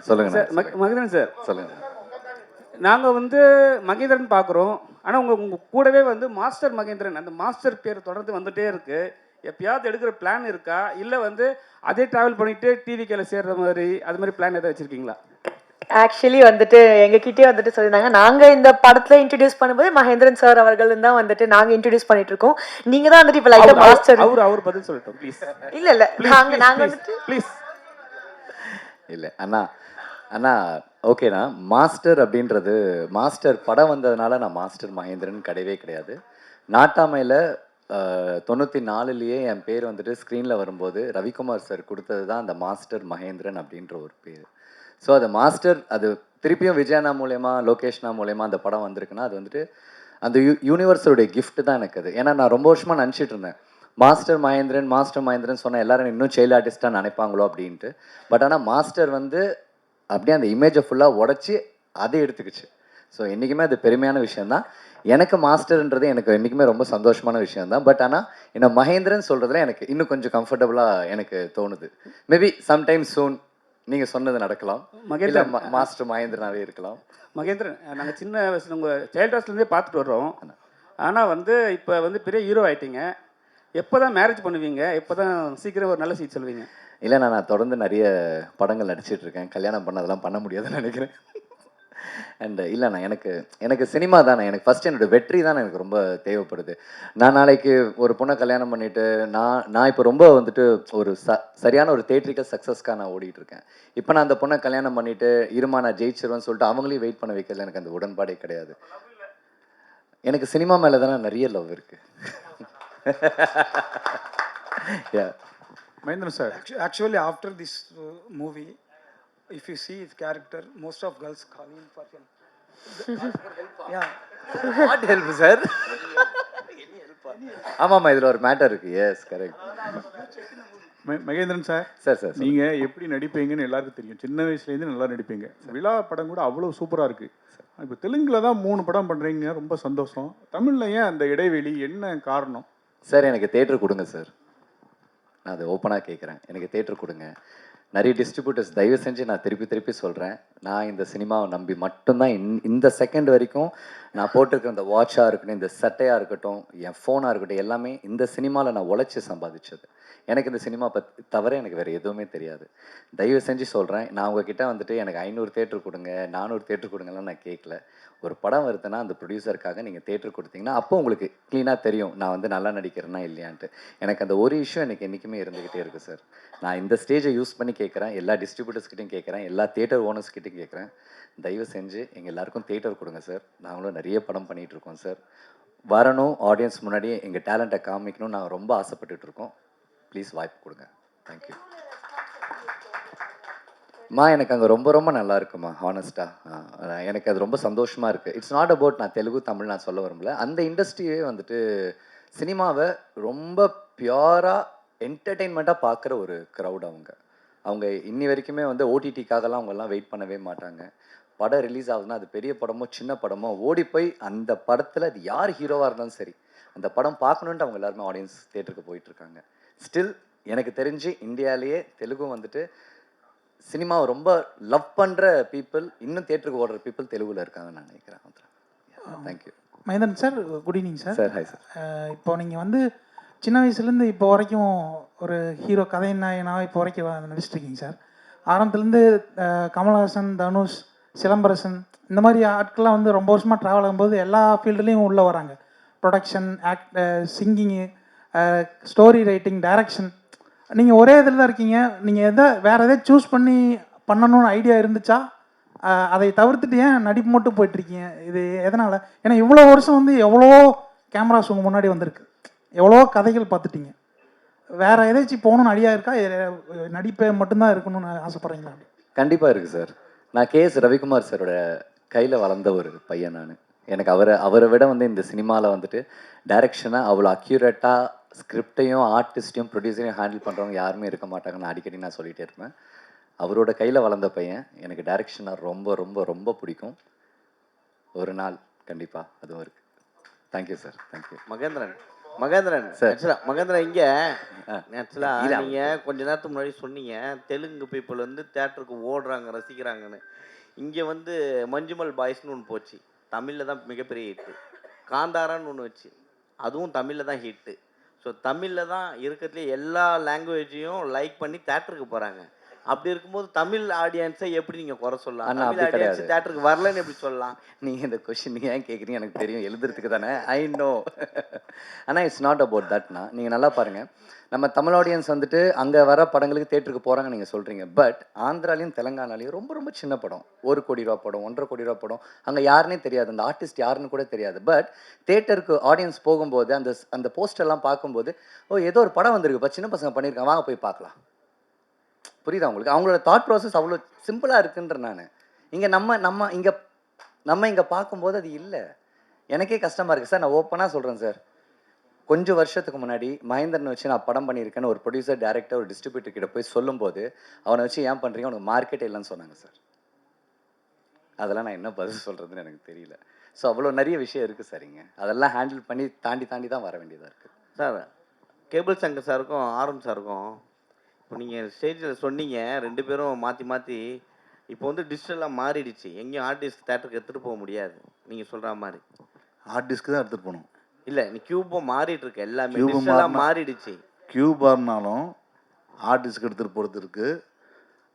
சொல்லுங்க sir. Mahendran sir, சொல்லுங்க. நாங்கள் வந்து மகேந்திரன் பார்க்குறோம். ஆனால் உங்கள் கூடவே வந்து மாஸ்டர் மகேந்திரன், அந்த மாஸ்டர் பேர் தொடர்ந்து வந்துகிட்டே இருக்குது. எப்பயாவது எடுக்கிற பிளான் இருக்கா, இல்லை வந்து அதே ட்ராவல் பண்ணிட்டு டிவிக்கில் சேர்ற மாதிரி அது மாதிரி பிளான் எதாவது வச்சுருக்கீங்களா? ஆக்சுவலி வந்துட்டு எங்ககிட்டயே வந்துட்டு சொல்லியிருந்தாங்க, நாங்க இந்த படத்துல இன்ட்ரடியூஸ் பண்ணும்போது மகேந்திரன் சார் அவர்கள் தான் வந்துட்டு நாங்க இன்ட்ரடியூஸ் பண்ணிட்டு இருக்கோம். நீங்க தான் வந்துட்டு இப்ப லைட்டா மாஸ்டர். அவர் பதில் சொல்லட்டும் ப்ளீஸ். இல்ல நாங்க வந்துட்டு ப்ளீஸ் இல்லை அண்ணா அண்ணா ஓகேண்ணா. மாஸ்டர் அப்படின்றது மாஸ்டர் படம் வந்ததுனால நான் மாஸ்டர் மகேந்திரன் கிடையவே கிடையாது. நாட்டாமையில் 94லேயே என் பேர் வந்துட்டு ஸ்க்ரீனில் வரும்போது ரவிக்குமார் சார் கொடுத்தது தான் அந்த மாஸ்டர் மகேந்திரன் அப்படின்ற ஒரு பேர். ஸோ அது மாஸ்டர், அது திருப்பியும் விஜயண்ணா மூலயமா லோகேஷ்னா மூலயமா அந்த படம் வந்திருக்குன்னா அது வந்துட்டு அந்த யூனிவர்ஸோடைய கிஃப்ட் தான் எனக்கு அது. ஏன்னா நான் ரொம்ப வருஷமாக நினச்சிட்டு இருந்தேன் மாஸ்டர் மகேந்திரன் சொன்னால் எல்லாரும் இன்னும் சைல்டு ஆர்டிஸ்ட்டாக நினைப்பாங்களோ அப்படின்ட்டு. பட் ஆனால் மாஸ்டர் வந்து அப்படியே அந்த இமேஜை ஃபுல்லாக உடச்சி அதை எடுத்துக்கிச்சு. ஸோ என்றைக்குமே அது பெருமையான விஷயந்தான். எனக்கு மாஸ்டர்ன்றது எனக்கு என்றைக்குமே ரொம்ப சந்தோஷமான விஷயந்தான். பட் ஆனால் என்ன மகேந்திரன் சொல்கிறதுல எனக்கு இன்னும் கொஞ்சம் கம்ஃபர்டபுளாக எனக்கு தோணுது. மேபி சம்டைம்ஸ் சூன் நீங்கள் சொன்னது நடக்கலாம். மகேந்திரன் மாஸ்டர் மகேந்திரனாகவே இருக்கலாம். மகேந்திரன், நாங்கள் சின்ன வயசுல உங்கள் சைல்ட் ஹவுஸ்லேருந்தே பார்த்துட்டு வர்றோம். ஆனால் வந்து இப்போ வந்து பெரிய ஹீரோ ஆகிட்டீங்க. எப்போ தான் மேரேஜ் பண்ணுவீங்க? எப்போ தான் சீக்கிரம் ஒரு நல்ல சீட் சொல்லுவீங்க? இல்லைண்ணா, நான் தொடர்ந்து நிறைய படங்கள் நடிச்சிட்டு இருக்கேன். கல்யாணம் பண்ணதெல்லாம் பண்ண முடியாதுன்னு நினைக்கிறேன். அண்ட் இல்லைண்ணா, எனக்கு சினிமா தானே. எனக்கு ஃபஸ்ட் என்னோடய வெற்றி தானே எனக்கு ரொம்ப தேவைப்படுது. நான் நாளைக்கு ஒரு பொண்ணை கல்யாணம் பண்ணிவிட்டு நான் இப்போ ரொம்ப வந்துட்டு ஒரு சரியான ஒரு தேட்ரிக்கல் சக்ஸஸ்க்காக நான் ஓடிட்டு இருக்கேன். இப்போ நான் அந்த பொண்ணை கல்யாணம் பண்ணிவிட்டு இருமா நான் ஜெயிச்சிருவேன்னு சொல்லிட்டு அவங்களையும் வெயிட் பண்ண வைக்கிறதுல எனக்கு அந்த உடன்பாடே கிடையாது. எனக்கு சினிமா மேலே தானே நிறைய லவ் இருக்குது. Yeah. Mahendran sir, actually after this movie, if you see his character, most of girls call him for help. Yeah. What help, sir? ஆமாம்மா, இதில் ஒரு மேட்டர் இருக்குது. Yes, correct. Mahendran sir, sir நீங்கள் எப்படி நடிப்பீங்கன்னு எல்லாருக்கும் தெரியும். சின்ன வயசுலேருந்து நல்லா நடிப்பீங்க. விழா படம் கூட அவ்வளோ சூப்பராக இருக்குது. இப்போ தெலுங்கில் தான் 3 படம் பண்ணுறீங்க, ரொம்ப சந்தோஷம். தமிழில் ஏன் அந்த இடைவெளி, என்ன காரணம்? சார் எனக்கு தேட்டர் கொடுங்க சார். நான் அதை ஓப்பனாக கேட்குறேன். எனக்கு தேட்டர் கொடுங்க. நிறைய டிஸ்ட்ரிபியூட்டர்ஸ் தயவு செஞ்சு நான் திருப்பி சொல்கிறேன், நான் இந்த சினிமாவை நம்பி மட்டும்தான் இந்த செகண்ட் வரைக்கும் நான் போட்டிருக்கிற இந்த வாட்சாக இருக்கட்டும், இந்த சட்டையாக இருக்கட்டும், என் ஃபோனாக இருக்கட்டும், எல்லாமே இந்த சினிமாவில் நான் உழைச்சி சம்பாதிச்சது. எனக்கு இந்த சினிமா தவிர எனக்கு வேறு எதுவுமே தெரியாது. தயவு செஞ்சு சொல்கிறேன், நான் உங்ககிட்ட வந்துட்டு எனக்கு 500 தேட்டர் கொடுங்க, 400 தேட்டர் கொடுங்கலாம் நான் கேட்கல. ஒரு படம் வருதுன்னா அந்த ப்ரொடியூசருக்காக நீங்கள் தேட்டர் கொடுத்தீங்கன்னா அப்போ உங்களுக்கு க்ளீனாக தெரியும் நான் வந்து நல்லா நடிக்கிறேன்னா இல்லையான்ட்டு. எனக்கு அந்த ஒரு இஷ்யூ எனக்கு என்றைக்குமே இருந்துக்கிட்டே இருக்குது சார். நான் இந்த ஸ்டேஜை யூஸ் பண்ணி கேட்குறேன், எல்லா டிஸ்ட்ரிபியூட்டர்ஸ்கிட்டையும் கேட்குறேன், எல்லா தேட்டர் ஓனர்ஸ்கிட்டையும் கேட்குறேன், தயவு செஞ்சு எங்கள் எல்லாருக்கும் தேட்டர் கொடுங்க சார். நாங்களும் நிறைய படம் பண்ணிகிட்ருக்கோம் சார். வரணும், ஆடியன்ஸ் முன்னாடி எங்கள் டேலண்ட்டை காமிக்கணும்னு நாங்கள் ரொம்ப ஆசைப்பட்டுட்ருக்கோம். ப்ளீஸ் வாய்ப்பு கொடுங்க. தேங்க்யூ. எனக்கு அங்கே ரொம்ப நல்லா இருக்குமா, ஹானஸ்ட்டாக எனக்கு அது ரொம்ப சந்தோஷமாக இருக்குது. இட்ஸ் நாட் அபவுட் நான் தெலுங்கு தமிழ் நான் சொல்ல விரும்பல. அந்த இண்டஸ்ட்ரியே வந்துட்டு சினிமாவை ரொம்ப பியூராக என்டர்டெயின்மெண்ட்டாக பார்க்குற ஒரு க்ரௌட். அவங்க இன்னி வரைக்குமே வந்து ஓடிடிக்காகலாம் அவங்கெல்லாம் வெயிட் பண்ணவே மாட்டாங்க. படம் ரிலீஸ் ஆகுதுன்னா அது பெரிய படமோ சின்ன படமோ ஓடி போய் அந்த படத்தில் அது யார் ஹீரோவாக இருந்தாலும் சரி அந்த படம் பார்க்கணுன்ட்டு அவங்க எல்லாருமே ஆடியன்ஸ் தேட்டருக்கு போயிட்டுருக்காங்க. ஸ்டில் எனக்கு தெரிஞ்சு இந்தியாவிலேயே தெலுங்கு வந்துட்டு சினிமாவை ரொம்ப லவ் பண்ணுற பீப்புள், இன்னும் தேட்டருக்கு ஓடுற பீப்புள் தெலுங்குல இருக்காங்கன்னு நான் நினைக்கிறேன். Thank you. Mahendran sir, good evening sir. Sir hi sir. இப்போ நீங்கள் வந்து சின்ன வயசுலேருந்து இப்போ வரைக்கும் ஒரு ஹீரோ கதை நாயனாக இப்போ வரைக்கும் நடிச்சிட்ருக்கீங்க சார். ஆரம்பத்துலேருந்து கமல்ஹாசன், தனுஷ், சிலம்பரசன் இந்த மாதிரி ஆட்கள்லாம் வந்து ரொம்ப வருஷமாக ட்ராவல் ஆகும்போது எல்லா ஃபீல்டுலேயும் உள்ளே வராங்க. Production, singing, story writing, direction. நீங்கள் ஒரே இதில் தான் இருக்கீங்க. நீங்கள் வேறு எதாவது சூஸ் பண்ணி பண்ணணும்னு ஐடியா இருந்துச்சா? அதை தவிர்த்துட்டு ஏன் நடிப்பு மட்டும் போயிட்டுருக்கீங்க? இது எதனால்? ஏன்னா இவ்வளோ வருஷம் வந்து எவ்வளோ கேமராஸ் உங்கள் முன்னாடி வந்திருக்கு, எவ்வளோ கதைகள் பார்த்துட்டீங்க. வேறு ஏதாச்சும் போகணுன்னு ஐடியா இருக்கா? நடிப்பை மட்டும்தான் இருக்கணும்னு ஆசைப்பட்றீங்களா? கண்டிப்பாக இருக்குது சார். நான் கேஎஸ் ரவிக்குமார் சாரோட கையில் வளர்ந்த ஒரு பையன் நான். எனக்கு அவரை விட வந்து இந்த சினிமாவில் வந்துட்டு டைரக்ஷனாக அவ்வளோ அக்யூரேட்டாக ஸ்கிரிப்டையும் ஆர்டிஸ்ட்டையும் ப்ரொடியூசரையும் ஹேண்டில் பண்ணுறவங்க யாருமே இருக்க மாட்டாங்க. நான் அடிக்கடி நான் சொல்லிகிட்டே இருப்பேன். அவரோட கையில் வளர்ந்த பையன். எனக்கு டைரக்ஷனாக ரொம்ப பிடிக்கும். ஒரு நாள் கண்டிப்பாக அதுவும் இருக்குது. Thank you sir. Thank you. Mahendran, Mahendran Sir. Mahendran இங்கே ஆ. ஆக்சுவலாக இரு, நீங்கள் கொஞ்ச நேரத்துக்கு முன்னாடி சொன்னீங்க தெலுங்கு பீப்புள் வந்து தேட்டருக்கு ஓடுறாங்க ரசிக்கிறாங்கன்னு. இங்கே வந்து மஞ்சுமல் பாய்ஸ்னு ஒன்று போச்சு, தமிழில் தான் மிகப்பெரிய ஹிட்டு. காந்தாரான்னு ஒன்று வச்சு, அதுவும் தமிழில் தான் ஹிட்டு. ஸோ தமிழில் தான் இருக்கிறதுலே எல்லா லாங்குவேஜையும் லைக் பண்ணி தேட்டருக்கு போகிறாங்க. அப்படி இருக்கும்போது தமிழ் ஆடியன்ஸை எப்படி நீங்கள் குறை சொல்லலாம்? அண்ணா, தமிழ் அப்படி ஆடியன்ஸ் கிடையாது. தேட்டருக்கு வரலன்னு எப்படி சொல்லலாம்? நீங்கள் இந்த கொஷின் ஏன் கேட்குறீங்க எனக்கு தெரியும், எழுதுறதுக்கு தானே. I know. ஆனால் இட்ஸ் நாட் அபவுட் தட்னா. நீங்கள் நல்லா பாருங்கள், நம்ம தமிழ் ஆடியன்ஸ் வந்துட்டு அங்கே வர படங்களுக்கு தேட்டருக்கு போகிறாங்க நீங்கள் சொல்கிறீங்க. பட் ஆந்திராலையும் தெலங்கானாலையும் ரொம்ப ரொம்ப சின்ன படம், 1 கோடி ரூபா படம், 1.5 கோடி ரூபா படம், அங்கே யாருன்னே தெரியாது, அந்த ஆர்டிஸ்ட் யாருன்னு கூட தெரியாது. பட் தேட்டருக்கு ஆடியன்ஸ் போகும்போது அந்த போஸ்டர்லாம் பார்க்கும்போது, ஓ ஏதோ ஒரு படம் வந்திருக்குப்பா, சின்ன பசங்க பண்ணியிருக்காங்க, வாங்க போய் பார்க்கலாம். புரியுதா உங்களுக்கு? அவங்களோட தாட் ப்ராசஸ் அவ்வளோ சிம்பிளாக இருக்குன்ற நான். இங்கே நம்ம இங்கே பார்க்கும்போது அது இல்லை. எனக்கே கஷ்டமாக இருக்குது சார். நான் ஓப்பனாக சொல்கிறேன் சார். கொஞ்சம் வருஷத்துக்கு முன்னாடி மகேந்திரனை வச்சு நான் படம் பண்ணியிருக்கேன்னு ஒரு ப்ரொடியூசர், டேரக்டர், ஒரு டிஸ்ட்ரிபியூட்டர் கிட்ட போய் சொல்லும்போது, அவனை வச்சு ஏன் பண்ணுறீங்க, உனக்கு மார்க்கெட் இல்லைன்னு சொன்னாங்க சார். அதெல்லாம் நான் என்ன பதில் சொல்கிறதுன்னு எனக்கு தெரியல. ஸோ அவ்வளோ நிறைய விஷயம் இருக்குது சார் இங்கே. அதெல்லாம் ஹேண்டில் பண்ணி தாண்டி தான் வர வேண்டியதாக இருக்குது சார். கேபிள் சங்கர் சாருக்கும் ஆர்எம் சாருக்கும் இப்போ நீங்கள் ஸ்டேஜில் சொன்னீங்க 2 பேரும் மாற்றி இப்போ வந்து டிஜிட்டலாக மாறிடுச்சு, எங்கேயும் ஆர்டிஸ்ட் தேட்டருக்கு எடுத்துகிட்டு போக முடியாது நீங்கள் சொல்கிற மாதிரி. ஹார்ட் டிஸ்க்கு தான் எடுத்துகிட்டு போகணும். இல்லை நீ கியூபும் மாறிட்டு இருக்கு, எல்லாமே Cube டிஜிட்டலாக மாறினா- மாறிடுச்சு. கியூபாக இருந்தாலும் ஹார்ட் டிஸ்க் எடுத்துகிட்டு போகிறது இருக்குது.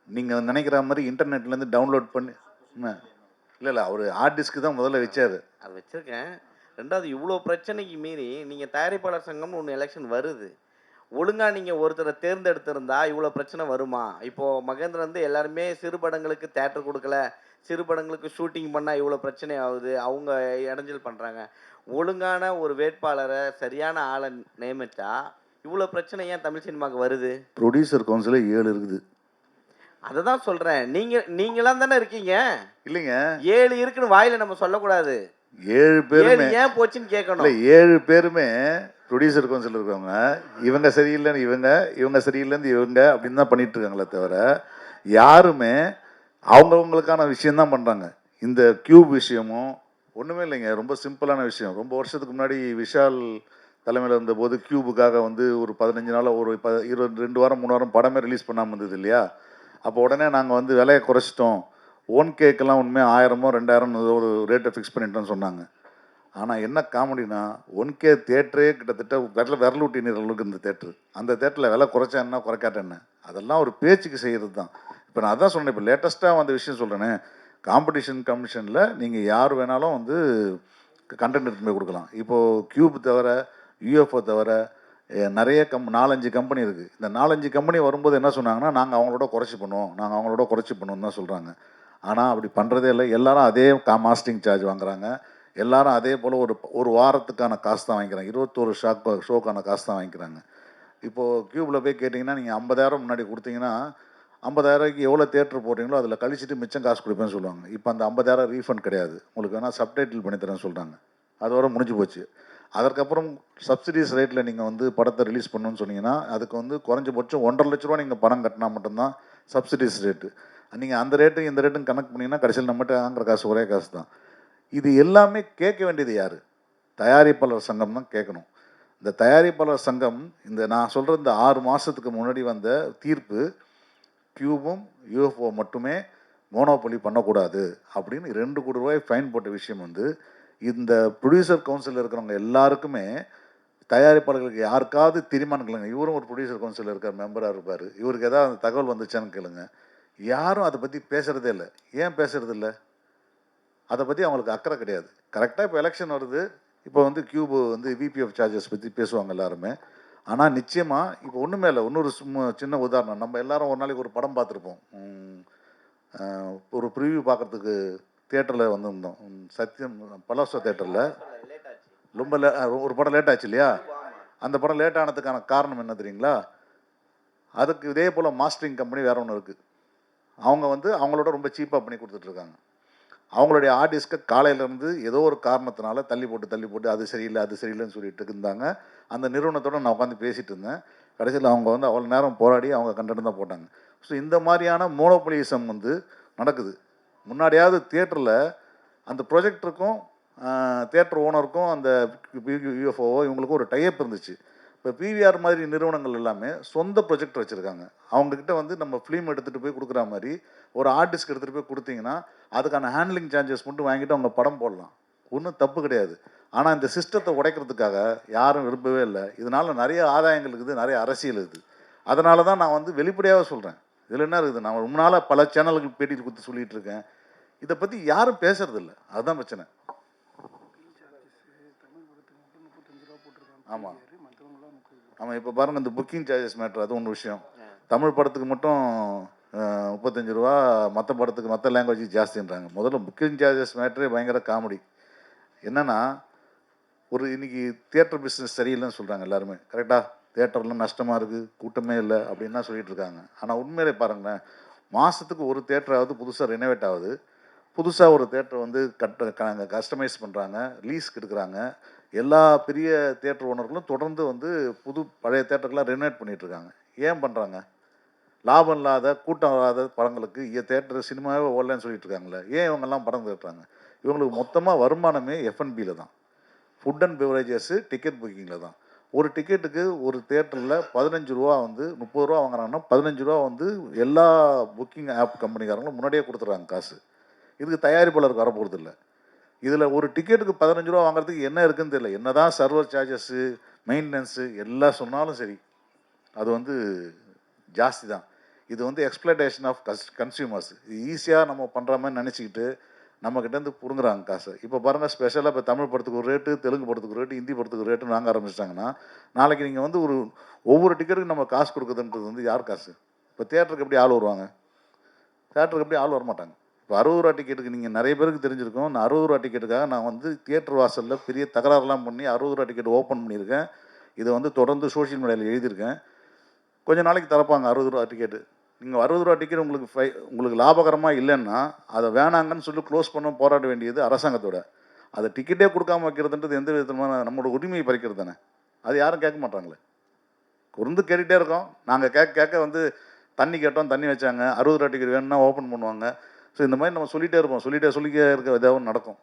நீங்கள் நினைக்கிற மாதிரி இன்டர்நெட்லேருந்து டவுன்லோட் பண்ணி இல்லை அவர் ஹார்ட் டிஸ்க்கு தான் முதல்ல வச்சார். அது வச்சுருக்கேன். 2வது இவ்வளோ பிரச்சனைக்கு மீறி நீங்கள் தயாரிப்பாளர் சங்கம்னு ஒன்று எலெக்ஷன் வருது, ஒழுங்காக நீங்கள் ஒருத்தரை தேர்ந்தெடுத்திருந்தா இவ்வளோ பிரச்சனை வருமா? இப்போது மகேந்திரன் வந்து எல்லாருமே சிறு படங்களுக்கு தேட்டர் கொடுக்கல, சிறு படங்களுக்கு ஷூட்டிங் பண்ணால் இவ்வளோ பிரச்சனை ஆகுது, அவங்க இடைஞ்சல் பண்ணுறாங்க. ஒழுங்கான ஒரு வேட்பாளரை சரியான ஆளை நியமித்தா இவ்வளோ பிரச்சனை ஏன் தமிழ் சினிமாவுக்கு வருது? ப்ரொடியூசர் கவுன்சிலே 7 இருக்குது. அதை தான் சொல்கிறேன். நீங்களாம் தானே இருக்கீங்க. இல்லைங்க, 7 இருக்குன்னு வாயில் நம்ம சொல்லக்கூடாது. 7 பேருமே ஏன் போச்சுன்னு கேட்கணும். இல்லை 7 பேருமே ப்ரொடியூசர் கவுன்சில் இருக்கவங்க இவங்க சரியில்லைன்னு இவங்க சரியில்லைன்னு இவங்க அப்படின்னு தான் பண்ணிட்டு இருக்காங்களே தவிர யாருமே அவங்கவுங்களுக்கான விஷயந்தான் பண்ணுறாங்க. இந்த கியூப் விஷயமும் ஒன்றுமே இல்லைங்க, ரொம்ப சிம்பிளான விஷயம். ரொம்ப வருஷத்துக்கு முன்னாடி விஷால் தலைமையில் இருந்தபோது கியூபுக்காக வந்து ஒரு 15 நாள் ஒரு 2 வாரம் 3 வாரம் படமே ரிலீஸ் பண்ணாமல் இருந்தது இல்லையா? அப்போ உடனே நாங்கள் வந்து விலையை குறைச்சிட்டோம், 1Kக்கெல்லாம் உண்மையாக 1000 2000 ஒரு ரேட்டை ஃபிக்ஸ் பண்ணிட்டோன்னு சொன்னாங்க. ஆனால் என்ன காமெடினா 1K தேட்டரே கிட்டத்தட்ட விரல் ஊட்டி நீர் அளவுக்கு இந்த தேட்டரு. அந்த தேட்டரில் விலை குறைச்சா என்ன குறைக்காட்ட என்ன, அதெல்லாம் ஒரு பேச்சுக்கு செய்கிறது தான். இப்போ நான் அதான் சொன்னேன், இப்போ லேட்டஸ்ட்டாக வந்த விஷயம் சொல்கிறேனே, காம்படிஷன் கமிஷனில் நீங்கள் யார் வேணாலும் வந்து கண்டென்ட் எடுத்து போய் கொடுக்கலாம். இப்போது கியூப் தவிர யூஎஃப்ஓ தவிர நிறைய 4-5 கம்பெனி இருக்குது. இந்த 4-5 கம்பெனி வரும்போது என்ன சொன்னாங்கன்னா, நாங்கள் அவங்களோட குறைச்சி பண்ணுவோம் தான் சொல்கிறாங்க. ஆனால் அப்படி பண்ணுறதே இல்லை. எல்லாரும் அதே மாஸ்டிங் சார்ஜ் வாங்குறாங்க. எல்லாரும் அதே போல் ஒரு வாரத்துக்கான காசு தான் வாங்கிக்கிறாங்க. 21 ஷோக்கான காசு தான் வாங்கிக்கிறாங்க. இப்போது கியூபில் போய் கேட்டிங்கன்னா, நீங்கள் 50,000 முன்னாடி கொடுத்தீங்கன்னா 50,000க்கு எவ்வளோ தேட்டர் போடுறீங்களோ அதில் கழிச்சிட்டு மிச்சம் காசு கொடுப்பேன்னு சொல்லுவாங்க. இப்போ அந்த 50,000 ரீஃபண்ட் கிடையாது, உங்களுக்கு வேணால் சப்டைட்டில் பண்ணித்தரேன்னு சொல்கிறாங்க. அதோட முடிஞ்சு போச்சு. அதற்கப்புறம் சப்சிடிஸ் ரேட்டில் நீங்கள் வந்து படத்தை ரிலீஸ் பண்ணணும்னு சொன்னீங்கன்னா அதுக்கு வந்து குறைஞ்சபட்சம் 1.5 லட்ச ரூபா நீங்கள் பணம் கட்டினா மட்டும்தான் சப்சிடிஸ் ரேட்டு. நீங்கள் அந்த ரேட்டு இந்த ரேட்டுன்னு கணக்கு பண்ணிங்கன்னா கடைசியில் நம்மகிட்ட வாங்குற காசு ஒரே காசு தான். இது எல்லாமே கேட்க வேண்டியது யார்? தயாரிப்பாளர் சங்கம் தான் கேட்கணும். இந்த தயாரிப்பாளர் சங்கம் நான் சொல்கிற இந்த 6 மாதத்துக்கு முன்னாடி வந்த தீர்ப்பு, கியூபும் யூஎஃப்ஓ மட்டுமே மோனோபொலி பண்ணக்கூடாது அப்படின்னு 2 கோடி ரூபாய் ஃபைன் போட்ட விஷயம் வந்து இந்த ப்ரொடியூசர் கவுன்சிலில் இருக்கிறவங்க எல்லாருக்குமே, தயாரிப்பாளர்களுக்கு யாருக்காவது தெரியுமான்னு கேளுங்க. இவரும் ஒரு ப்ரொடியூசர் கவுன்சிலில் இருக்கிற மெம்பராக இருப்பார், இவருக்கு ஏதாவது தகவல் வந்துச்சான்னு கேளுங்க. யாரும் அதை பற்றி பேசுகிறதே இல்லை. ஏன் பேசுகிறது இல்லை? அதை பற்றி அவங்களுக்கு அக்கறை கிடையாது. கரெக்டாக இப்போ எலெக்ஷன் வருது, இப்போ வந்து கியூபு வந்து விபிஎஃப் சார்ஜஸ் பற்றி பேசுவாங்க எல்லாருமே. ஆனால் நிச்சயமாக இப்போ ஒன்றுமே இல்லை. இன்னொரு சின்ன உதாரணம், நம்ம எல்லாரும் ஒரு நாளைக்கு ஒரு படம் பார்த்துருப்போம். ஒரு ப்ரிவ்யூ பார்க்குறதுக்கு தியேட்டரில் வந்திருந்தோம், சத்யம் பலாசோ தேட்டரில். ரொம்ப ஒரு படம் லேட் ஆச்சு இல்லையா? அந்த படம் லேட் ஆனதுக்கான காரணம் என்ன தெரியுங்களா? அதுக்கு இதே போல் மாஸ்டரிங் கம்பெனி வேறு ஒன்று இருக்குது. அவங்க வந்து அவங்களோட ரொம்ப சீப்பாக பண்ணி கொடுத்துட்ருக்காங்க. அவங்களுடைய ஆர்டிஸ்ட்டை காலையிலேருந்து ஏதோ ஒரு காரணத்தினால தள்ளி போட்டு அது சரியில்லைன்னு சொல்லிட்டு இருந்தாங்க. அந்த நிறுவனத்தோடு நான் உட்காந்து பேசிகிட்டு இருந்தேன். கடைசியில் அவங்க வந்து அவ்வளோ நேரம் போராடி அவங்க கண்டென்ட் தான் போட்டாங்க. ஸோ இந்த மாதிரியான மோனோபொலிசம் வந்து நடக்குது. முன்னாடியாவது தியேட்டரில் அந்த ப்ரொஜெக்டருக்கும் தியேட்டர் ஓனருக்கும் அந்த யூஎஃப்ஓவோ இவங்களுக்கும் ஒரு டைப் இருந்துச்சு. இப்போ பிவிஆர் மாதிரி நிறுவனங்கள் எல்லாமே சொந்த ப்ரொஜெக்டர் வச்சுருக்காங்க. அவங்கக்கிட்ட வந்து நம்ம ஃபிலிம் எடுத்துகிட்டு போய் கொடுக்குற மாதிரி ஒரு ஆர்டிஸ்ட்க்கு எடுத்துகிட்டு போய் கொடுத்தீங்கன்னா அதுக்கான ஹேண்ட்லிங் சார்ஜஸ் மட்டும் வாங்கிட்டு அவங்க படம் போடலாம். ஒன்றும் தப்பு கிடையாது. ஆனால் இந்த சிஸ்டத்தை உடைக்கிறதுக்காக யாரும் விரும்பவே இல்லை. இதனால் நிறைய ஆதாயங்கள் இருக்குது, நிறைய அரசியல் இருக்குது. அதனால தான் நான் வந்து வெளிப்படையாக சொல்கிறேன். இதில் என்ன இருக்குது, நான் ரொம்ப நாளாக பல சேனல்களுக்கு பேட்டி கொடுத்து சொல்லிகிட்டு இருக்கேன். இதை பற்றி யாரும் பேசுறதில்ல. அதுதான் பிரச்சனை. ஆமாம் ஆமாம். இப்போ பாருங்கள், இந்த புக்கிங் சார்ஜஸ் மேட்ரு அது ஒன்று விஷயம். தமிழ் படத்துக்கு மட்டும் 35 ரூபா, மற்ற படத்துக்கு மற்ற லாங்குவேஜுக்கு ஜாஸ்தின்றாங்க. முதல்ல புக்கிங் சார்ஜஸ் மேட்ரே பயங்கர காமெடி. என்னென்னா, ஒரு இன்றைக்கி தியேட்டர் பிஸ்னஸ் சரியில்லைன்னு சொல்கிறாங்க எல்லாருமே. கரெக்டாக தியேட்டர்லாம் நஷ்டமாக இருக்குது, கூட்டமே இல்லை அப்படின்னு தான் சொல்லிட்டு இருக்காங்க. ஆனால் உண்மையிலே பாருங்களேன், மாதத்துக்கு ஒரு தியேட்டராவது புதுசாக ரெனோவேட் ஆகுது. புதுசாக ஒரு தியேட்டர் வந்து கஸ்டமைஸ் பண்ணுறாங்க, லீஸ்க்கு எடுக்கிறாங்க. எல்லா பெரிய தியேட்டர் ஓனர்களும் தொடர்ந்து வந்து பழைய தியேட்டருக்கெலாம் ரெனோவேட் பண்ணிகிட்ருக்காங்க. ஏன் பண்ணுறாங்க? லாபம் இல்லாத கூட்டம் இல்லாத படங்களுக்கு தியேட்டர் சினிமாவே ஓடலன்னு சொல்லிட்டு இருக்காங்களே, ஏன் இவங்கெல்லாம் படம் தேட்டுறாங்க? இவங்களுக்கு மொத்தமாக வருமானமே எஃப்என்பியில் தான், ஃபுட் அண்ட் பெவரேஜஸ்ஸு, டிக்கெட் புக்கிங்கில் தான். ஒரு டிக்கெட்டுக்கு ஒரு தியேட்டரில் 15 ரூபா வந்து 30 ரூபா வாங்குறாங்கன்னா 15 ரூபா வந்து எல்லா புக்கிங் ஆப் கம்பெனிக்காரங்களும் முன்னாடியே கொடுத்துட்றாங்க காசு. இதுக்கு தயாரிப்பாளருக்கு வரப்போகிறது இல்லை. இதில் ஒரு டிக்கெட்டுக்கு 15 ரூபா வாங்குறதுக்கு என்ன இருக்குன்னு தெரியல. என்ன தான் சர்வர் சார்ஜஸ்ஸு, மெயின்டெனன்ஸு எல்லாம் சொன்னாலும் சரி, அது வந்து ஜாஸ்தி தான். இது வந்து எக்ஸ்ப்ளடேஷன் ஆஃப் கன்சியூமர்ஸ். இது ஈஸியாக நம்ம பண்ணுற மாதிரி நினச்சிக்கிட்டு நம்மக்கிட்டேருந்து பிடுங்குறாங்க காசு. இப்போ பாருங்கள், ஸ்பெஷலாக இப்போ தமிழ் படத்துக்கு ஒரு ரேட்டு, தெலுங்கு படத்துக்கு ஒரு ரேட்டு, ஹிந்தி படத்துக்கு ஒரு ரேட்டு வாங்க ஆரம்பிச்சிட்டாங்கன்னா, நாளைக்கு நீங்கள் வந்து ஒவ்வொரு டிக்கெட்டுக்கு நம்ம காசு கொடுக்குதுன்றது வந்து யார் காசு? இப்போ தியேட்டருக்கு எப்படி ஆள் வருவாங்க? தியேட்டருக்கு எப்படி ஆள் வரமாட்டாங்க. இப்போ 60 ரூபா டிக்கெட்டுக்கு நீங்கள் நிறைய பேருக்கு தெரிஞ்சிருக்கோம். நான் 60 ரூபா டிக்கெட்டுக்காக நான் வந்து தியேட்டர் வாசலில் பெரிய தகராறுலாம் பண்ணி 60 ரூபா டிக்கெட் ஓப்பன் பண்ணியிருக்கேன். இதை வந்து தொடர்ந்து சோஷியல் மீடியாவில் எழுதியிருக்கேன். கொஞ்சம் நாளைக்கு திறப்பாங்க 60 ரூபா டிக்கெட்டு. நீங்கள் 60 ரூபா டிக்கெட் உங்களுக்கு லாபகரமாக இல்லைன்னா அதை வேணாங்கன்னு சொல்லி க்ளோஸ் பண்ண போராட வேண்டியது அரசாங்கத்தோட. அதை டிக்கெட்டே கொடுக்காம வைக்கிறதுன்றது எந்த விதமான நம்மளோட உரிமையை பறிக்கிறது தானே. அது யாரும் கேட்க மாட்டாங்களே. குறுந்து கேட்டுகிட்டே இருக்கோம். நாங்கள் கேட்க வந்து தண்ணி கேட்டோம், தண்ணி வச்சாங்க. 60 ரூபா டிக்கெட் வேணும்னா ஓப்பன் பண்ணுவாங்க. ஸோ இந்த மாதிரி நம்ம சொல்லிகிட்டே இருப்போம். சொல்லிட்டே இருக்க ஏதாவது நடக்கும்.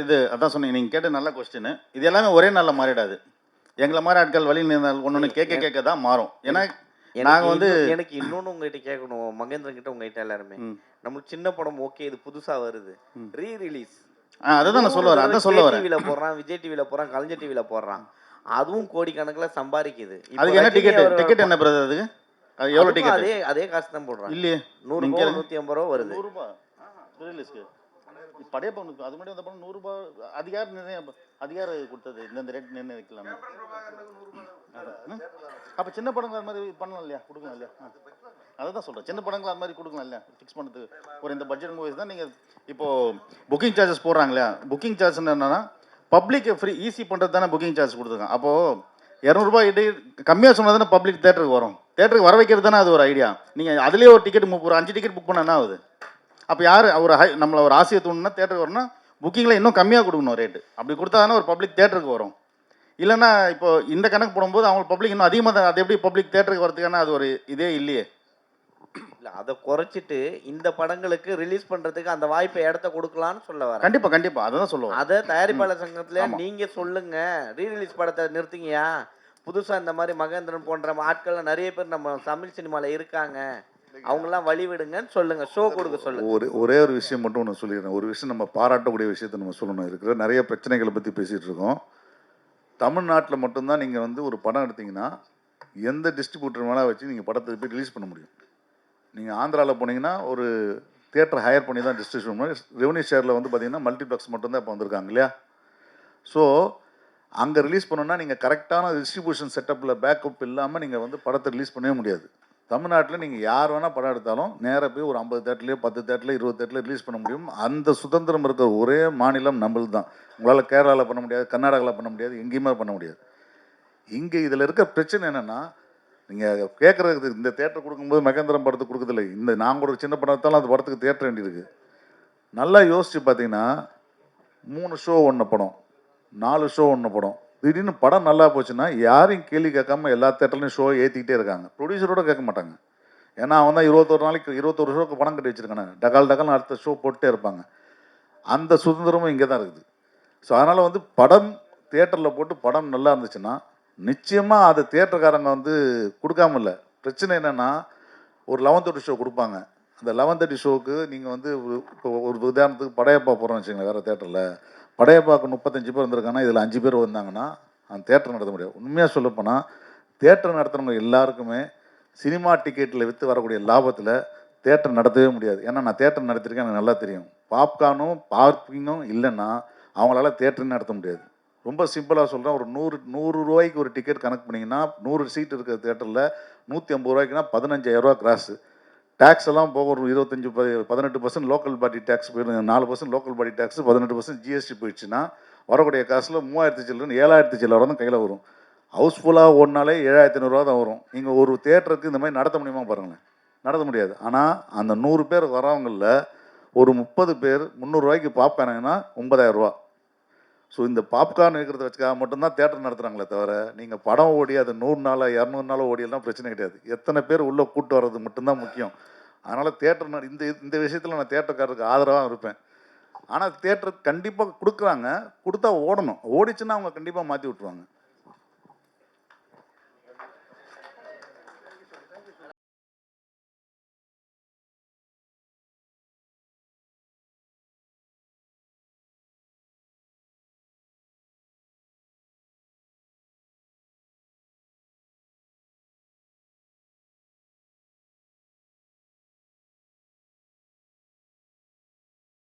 இது அதான் சொன்னீங்க, நீங்கள் கேட்ட நல்ல கொஸ்டின். இது எல்லாமே ஒரே நாளில் மாறிடாது. எங்களை மாதிரி ஆட்கள் வழி நின்றால் ஒன்று கேட்க தான் மாறும். ஏன்னா நாங்கள் வந்து எனக்கு இன்னொன்று உங்ககிட்ட கேட்கணும், மகேந்திரன் கிட்ட உங்ககிட்ட எல்லாருமே. நம்மளுக்கு சின்ன படம் ஓகே, இது புதுசாக வருது, ரீ ரிலீஸ். அதான் நான் சொல்ல வரேன். டிவியில் போடுறான், விஜய் டிவியில் போடுறான், கலைஞர் டிவியில் போடுறான். அதுவும் கோடிக்கணக்கில் சம்பாதிக்குது. அதுக்கு என்ன டிக்கெட் என்ன பிரதர்? அதுக்கு அது எவ்வளோ டிக்கெட்? அதே காசு தான் போடுறான். இல்லையே, 100 ரூபா 150 ரூபா வருது. 100 ரூபா ரிலீஸ்க்கு படைய பவுனுக்கு. அது மட்டும் அந்த படம் 100 ரூபா. அதிகாரம் கொடுத்தது இந்த ரேட் நிர்ணயிக்கலாம். அப்போ சின்ன படங்கள் அது மாதிரி பண்ணலாம் இல்லையா, கொடுக்கலாம் இல்லையா? அதை தான் சொல்கிறேன், சின்ன படங்கள் அது மாதிரி கொடுக்கலாம் இல்லையா, ஃபிக்ஸ் பண்ணுறதுக்கு. ஒரு இந்த பட்ஜெட் மூவிஸ் தான் நீங்கள் இப்போது புக்கிங் சார்ஜஸ் போடுறாங்க இல்லையா. புக்கிங் சார்ஜ் என்னென்னா பப்ளிக் ஃப்ரீ ஈஸி பண்ணுறது தானே புக்கிங் சார்ஜ் கொடுத்துருக்காங்க. அப்போது 200 ரூபாய் கம்மியாக சொன்னால் தானே பப்ளிக் தேட்டருக்கு வரும். தேட்டருக்கு வர வைக்கிறது தானே அது ஒரு ஐடியா. நீங்கள் அதுலேயே ஒரு டிக்கெட் ஒரு 5 டிக்கெட் புக் பண்ண என்ன ஆகுது? அப்போ யார் நம்மளை ஒரு ஆசையை தூணுன்னா தேட்டருக்கு வரணும்னா புக்கிங்கில் இன்னும் கம்மியாக கொடுக்கணும் ரேட்டு. அப்படி கொடுத்தா தானே ஒரு பப்ளிக் தேட்டருக்கு வரும். இல்லைன்னா இப்போ இந்த கணக்கு போடும்போது அவங்க பப்ளிக் இன்னும் அதிகமாக தான். அது எப்படி பப்ளிக் தேட்டருக்கு வரதுக்கான அது ஒரு இதே இல்லையே. இல்லை, அதை குறைச்சிட்டு இந்த படங்களுக்கு ரிலீஸ் பண்ணுறதுக்கு அந்த வாய்ப்பை இடத்த கொடுக்கலான்னு சொல்ல வரேன். கண்டிப்பாக அதை தான் சொல்லுவோம். அதை தயாரிப்பாளர் சங்கத்தில் நீங்கள் சொல்லுங்கள், ரீ ரிலீஸ் படத்தை நிறுத்திங்கயா. புதுசாக இந்த மாதிரி மகேந்திரன் போன்ற ஆட்கள்லாம் நிறைய பேர் நம்ம தமிழ் சினிமாவில் இருக்காங்க, அவங்களாம் வழிவிடுங்கன்னு சொல்லுங்கள், ஷோ கொடுக்க சொல்லுங்கள். ஒரே ஒரு விஷயம் மட்டும் ஒன்று சொல்லிடுறேன். ஒரு விஷயம் நம்ம பாராட்டக்கூடிய விஷயத்தை நம்ம சொல்லணும். இருக்கிற நிறைய பிரச்சனைகளை பற்றி பேசிகிட்டு இருக்கோம். தமிழ்நாட்டில் மட்டும்தான் நீங்கள் வந்து ஒரு படம் எடுத்திங்கன்னா எந்த டிஸ்ட்ரிபியூட்டர் மேலே வச்சு நீங்கள் படத்தை போய் ரிலீஸ் பண்ண முடியும். நீங்கள் ஆந்திராவில் போனீங்கன்னா ஒரு தியேட்டர் ஹையர் பண்ணி தான் டிஸ்ட்ரிபியூஷன் பண்ணி, ரெவன்யூ ஷேரில் வந்து பார்த்தீங்கன்னா மல்டிப்ளெக்ஸ் மட்டும்தான் இப்போ வந்திருக்காங்க இல்லையா. ஸோ அங்கே ரிலீஸ் பண்ணணுன்னா நீங்கள் கரெக்டான டிஸ்ட்ரிபியூஷன் செட்டப்பில் பேக்கப் இல்லாமல் நீங்கள் வந்து படத்தை ரிலீஸ் பண்ணவே முடியாது. தமிழ்நாட்டில் நீங்கள் யார் வேணால் படம் எடுத்தாலும் நேராக போய் ஒரு 50 தேட்டர்லேயோ 10 தேட்டர்லேயோ 20 தேட்டரில் ரிலீஸ் பண்ண முடியும். அந்த சுதந்திரம் இருக்கிற ஒரே மாநிலம் நம்மளுது தான். உங்களால் கேரளாவில் பண்ண முடியாது, கர்நாடகாவில் பண்ண முடியாது, எங்கேயுமே பண்ண முடியாது. இங்கே இதில் இருக்க பிரச்சனை என்னென்னா, நீங்கள் கேட்குறது இந்த தேட்டர் கொடுக்கும்போது மகேந்திரன் படத்துக்கு கொடுக்குறதில்லை. இந்த நாங்கள் ஒரு சின்ன படம் எடுத்தாலும் அந்த படத்துக்கு தேட்டர் வேண்டியிருக்கு. நல்லா யோசித்து பார்த்தீங்கன்னா 3 ஷோ ஒன்று படம், 4 ஷோ ஒன்று படம். திடீர்னு படம் நல்லா போச்சுன்னா யாரையும் கேள்வி கேட்காம எல்லா தேட்டர்லையும் ஷோ ஏற்றிக்கிட்டே இருக்காங்க. ப்ரொடியூசரோட கேட்க மாட்டாங்க. ஏன்னா அவன் தான் 21 நாளைக்கு 21 ஷோக்கு படம் கட்டி வச்சுருக்கானே, டகால் அடுத்த ஷோ போட்டுட்டே இருப்பாங்க. அந்த சுதந்திரமும் இங்கே தான் இருக்குது. ஸோ அதனால் வந்து படம் தியேட்டரில் போட்டு படம் நல்லா இருந்துச்சுன்னா நிச்சயமாக அது தியேட்டர்காரங்க வந்து கொடுக்காம இல்லை. பிரச்சனை என்னென்னா ஒரு 11:30 ஷோ கொடுப்பாங்க. அந்த 11:30 ஷோவுக்கு நீங்கள் வந்து இப்போ ஒரு உதாரணத்துக்கு படையப்பா போகிறோம்னு வச்சுக்கோங்களேன், வேறு தேட்டரில் படையப்பாவுக்கு 35 பேர் வந்திருக்காங்கன்னா இதில் 5 பேர் வந்தாங்கன்னா அந்த தேட்டர் நடத்த முடியாது. உண்மையாக சொல்லப்போனால் தேட்டர் நடத்துகிறவங்க எல்லாருக்குமே சினிமா டிக்கெட்டில் விற்று வரக்கூடிய லாபத்தில் தேட்டர் நடத்தவே முடியாது. ஏன்னா நான் தேட்டர் நடத்திருக்கேன், எனக்கு நல்லா தெரியும். பாப்கார்னும் பார்க்கிங்கும் இல்லைன்னா அவங்களால தேட்டர் நடத்த முடியாது. ரொம்ப சிம்பிளாக சொல்கிறேன், ஒரு 100 ரூபாய்க்கு ஒரு டிக்கெட் கணக்கு பண்ணிங்கன்னா 100 சீட் இருக்கிற தேட்டரில் 150 ரூபாய்க்குனா 15,000 ரூபா கிராஸு. டேக்ஸ் எல்லாம் போக ஒரு 18% லோக்கல் பாடி டேக்ஸ் போயிடும், 4% லோக்கல் பாடி டேக்ஸ், 18% ஜிஎஸ்டி போயிடுச்சுன்னா வரக்கூடிய காசில் 3,000 சில்லர் 7,000 சில்லர் தான் கையில் வரும். ஹவுஸ்ஃபுல்லாக ஓடினாலே 7,500 தான் வரும். நீங்கள் ஒரு தேட்டருக்கு இந்த மாதிரி நடத்த முடியுமா பாருங்களேன், நடத்த முடியாது. ஆனால் அந்த 100 பேர் வரவங்களில் ஒரு 30 பேர் 300 ரூபாய்க்கு பாப்கார்னுங்கன்னா 9,000 ரூபா. ஸோ இந்த பாப்கார்ன் வைக்கிறத வச்சுக்காக மட்டும்தான் தேட்டர் நடத்துகிறாங்களே தவிர நீங்கள் படம் ஓடி அது 100 நாளோ 200 நாளோ ஓடியெல்லாம் பிரச்சனை கிடையாது. எத்தனை பேர் உள்ளே கூட்டு வர்றது மட்டும்தான் முக்கியம். அதனால் தேட்டர் இந்த விஷயத்தில் நான் தேட்டருக்காரருக்கு ஆதரவாக இருப்பேன். ஆனால் தேட்டருக்கு கண்டிப்பாக கொடுக்குறாங்க, கொடுத்தா ஓடணும். ஓடிச்சுன்னா அவங்க கண்டிப்பாக மாற்றி விட்ருவாங்க.